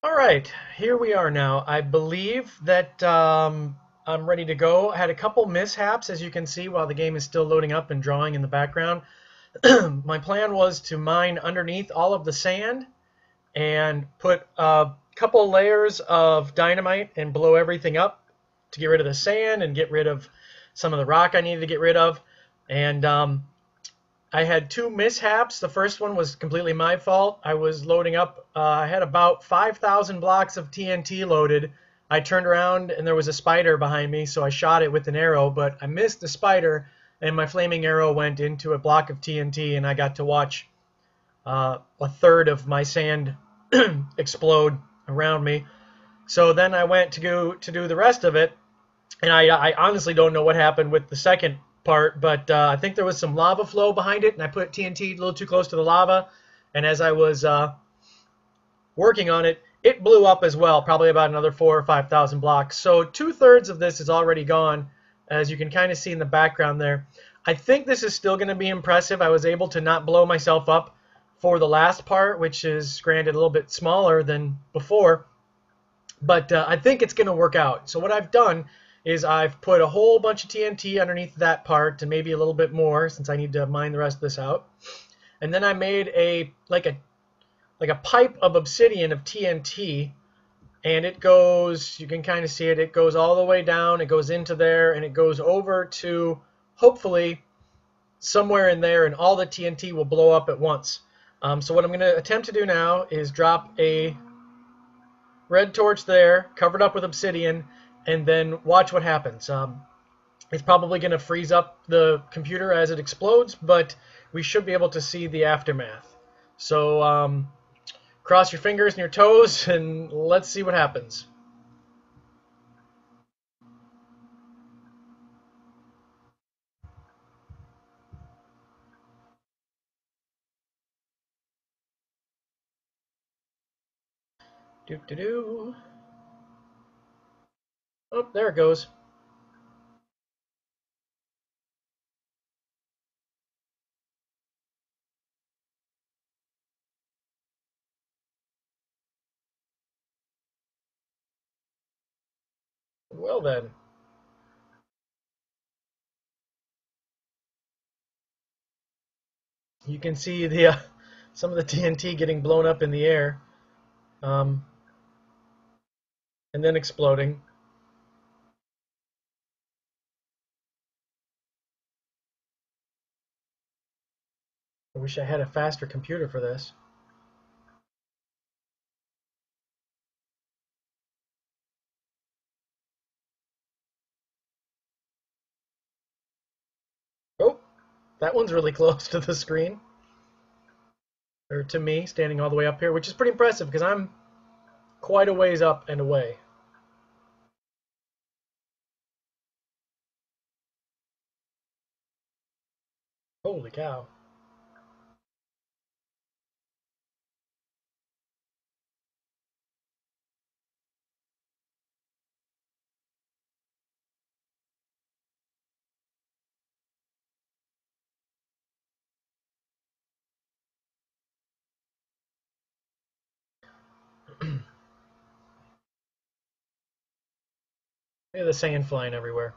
All right, here we are now. I believe that I'm ready to go. I had a couple mishaps, as you can see, while the game is still loading up and drawing in the background. My plan was to mine underneath all of the sand and put a couple layers of dynamite and blow everything up to get rid of the sand and get rid of some of the rock I needed to get rid of. And I had two mishaps. The first one was completely my fault. I was loading up, I had about 5,000 blocks of TNT loaded. I turned around and there was a spider behind me, so I shot it with an arrow, but I missed the spider and my flaming arrow went into a block of TNT and I got to watch a third of my sand explode around me. So then I went to go to do the rest of it, and I honestly don't know what happened with the second part, but I think there was some lava flow behind it, and I put TNT a little too close to the lava, and as I was working on it, it blew up as well, probably about another 4 or 5,000 blocks. So 2/3 of this is already gone, as you can kind of see in the background there. I think this is still going to be impressive. I was able to not blow myself up for the last part, which is granted a little bit smaller than before, but I think it's going to work out. So what I've done is I've put a whole bunch of TNT underneath that part, and maybe a little bit more since I need to mine the rest of this out. And then I made a pipe of obsidian of TNT, and it goes, you can kind of see it, it goes all the way down, it goes into there, and it goes over to hopefully somewhere in there, and all the TNT will blow up at once. So what I'm going to attempt to do now is drop a red torch there, covered up with obsidian, and then watch what happens. It's probably going to freeze up the computer as it explodes, but we should be able to see the aftermath. So cross your fingers and your toes, and let's see what happens. Do do do. Oh, there it goes. Well then, you can see the some of the TNT getting blown up in the air, um, and then exploding. I wish I had a faster computer for this. Oh, that one's really close to the screen, or to me, standing all the way up here, which is pretty impressive because I'm quite a ways up and away. Holy cow. Look at the sand flying everywhere.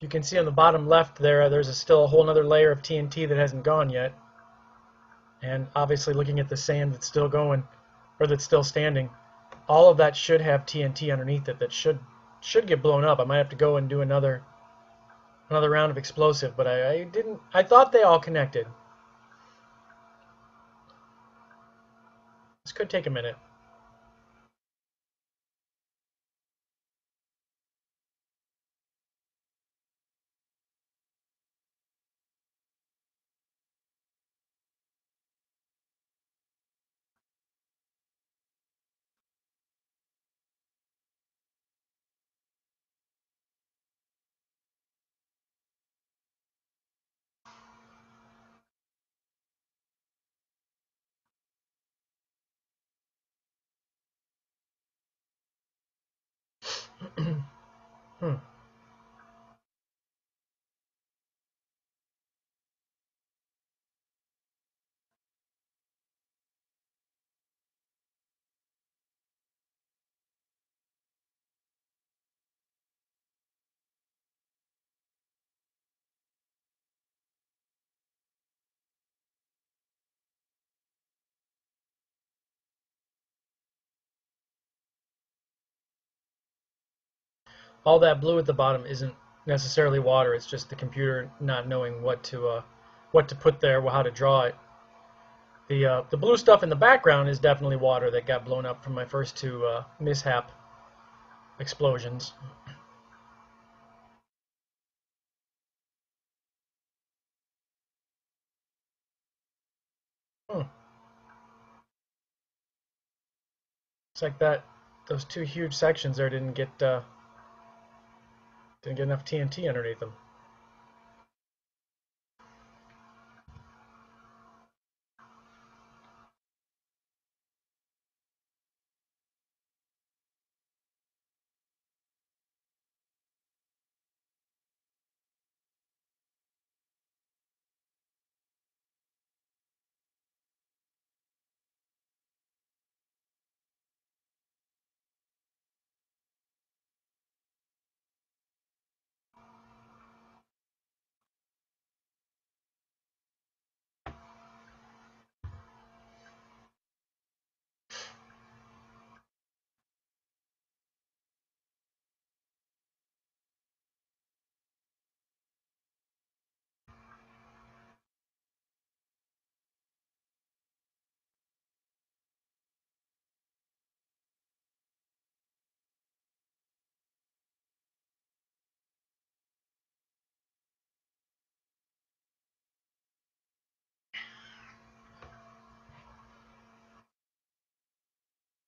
You can see on the bottom left there, there's still a whole other layer of TNT that hasn't gone yet. And obviously looking at the sand that's still going, or that's still standing, all of that should have TNT underneath it that should get blown up. I might have to go and do another round of explosive, but I didn't. I thought they all connected. This could take a minute. Hmm. All that blue at the bottom isn't necessarily water. It's just the computer not knowing what to put there, how to draw it. The blue stuff in the background is definitely water that got blown up from my first two mishap explosions. Hmm. It's like that. Those two huge sections there didn't get enough TNT underneath them.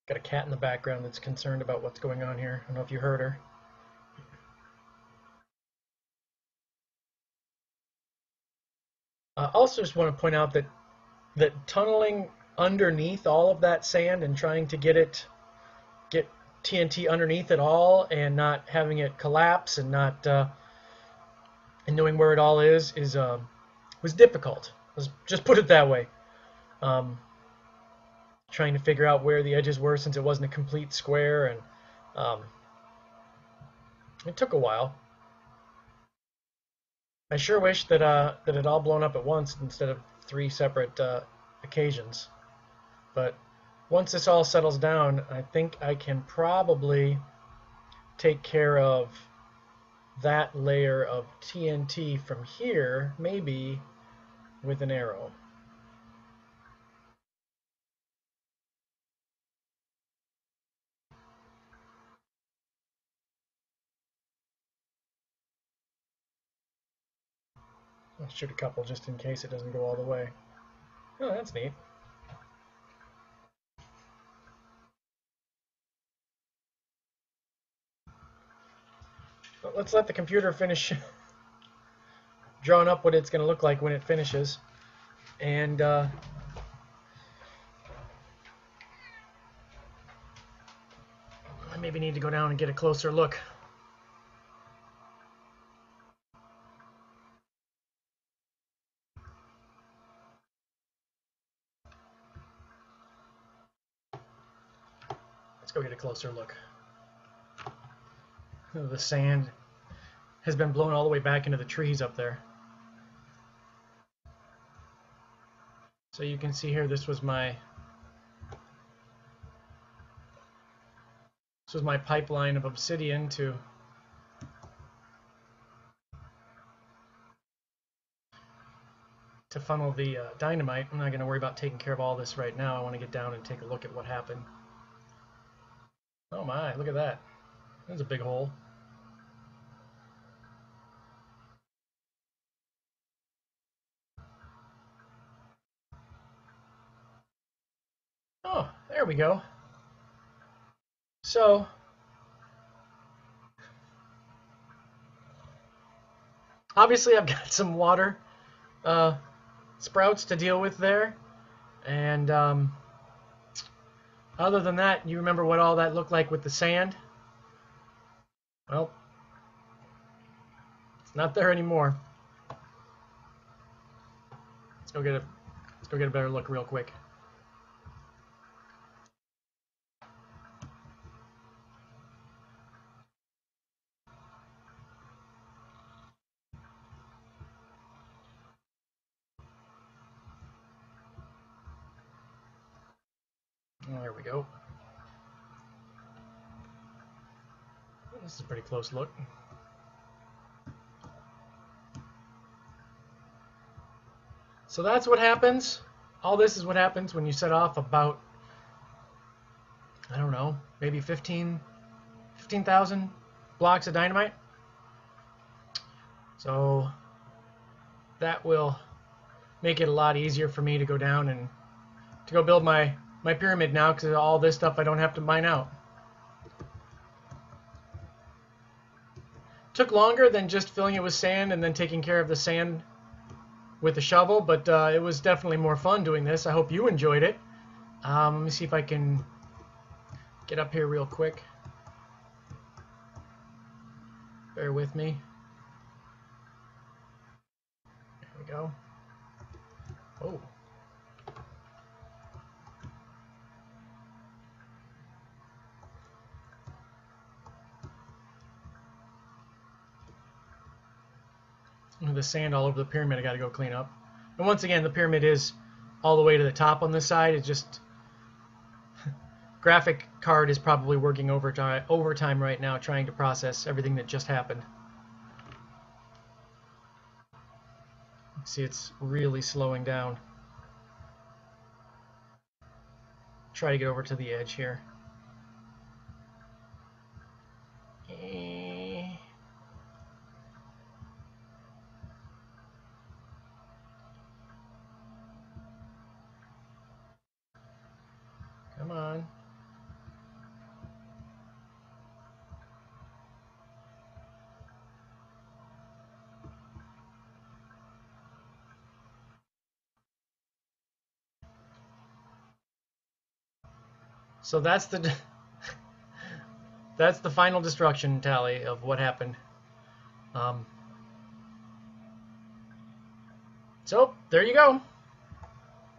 Got a cat in the background that's concerned about what's going on here. I don't know if you heard her. I also just want to point out that tunneling underneath all of that sand and trying to get TNT underneath it all and not having it collapse and not and knowing where it all is was difficult. Let's just put it that way. Um, Trying to figure out where the edges were since it wasn't a complete square, and um, it took a while. I sure wish that it all blown up at once instead of three separate occasions. But once this all settles down, I think I can probably take care of that layer of TNT from here, maybe with an arrow. I'll shoot a couple just in case it doesn't go all the way. Oh, that's neat. But let's let the computer finish drawing up what it's going to look like when it finishes. And I maybe need to go down and get a closer look. Let's go get a closer look. The sand has been blown all the way back into the trees up there. So you can see here, this was my pipeline of obsidian to funnel the dynamite. I'm not going to worry about taking care of all this right now. I want to get down and take a look at what happened. Oh my, look at that. There's a big hole. Oh, there we go. So, obviously I've got some water uh, sprouts to deal with there. And other than that, you remember what all that looked like with the sand? Well, it's not there anymore. Let's go get a better look real quick. There we go. This is a pretty close look. So that's what happens. All this is what happens when you set off about, I don't know, maybe 15,000 blocks of dynamite. So that will make it a lot easier for me to go down and to go build my pyramid now, because all this stuff I don't have to mine out. Took longer than just filling it with sand and then taking care of the sand with a shovel, but it was definitely more fun doing this. I hope you enjoyed it. Let me see if I can get up here real quick. Bear with me. There we go. Oh. The sand all over the pyramid I got to go clean up. And once again, the pyramid is all the way to the top on this side. It's just graphic card is probably working overtime right now trying to process everything that just happened. See, it's really slowing down. Try to get over to the edge here. Come on. So that's the that's the final destruction tally of what happened. So there you go.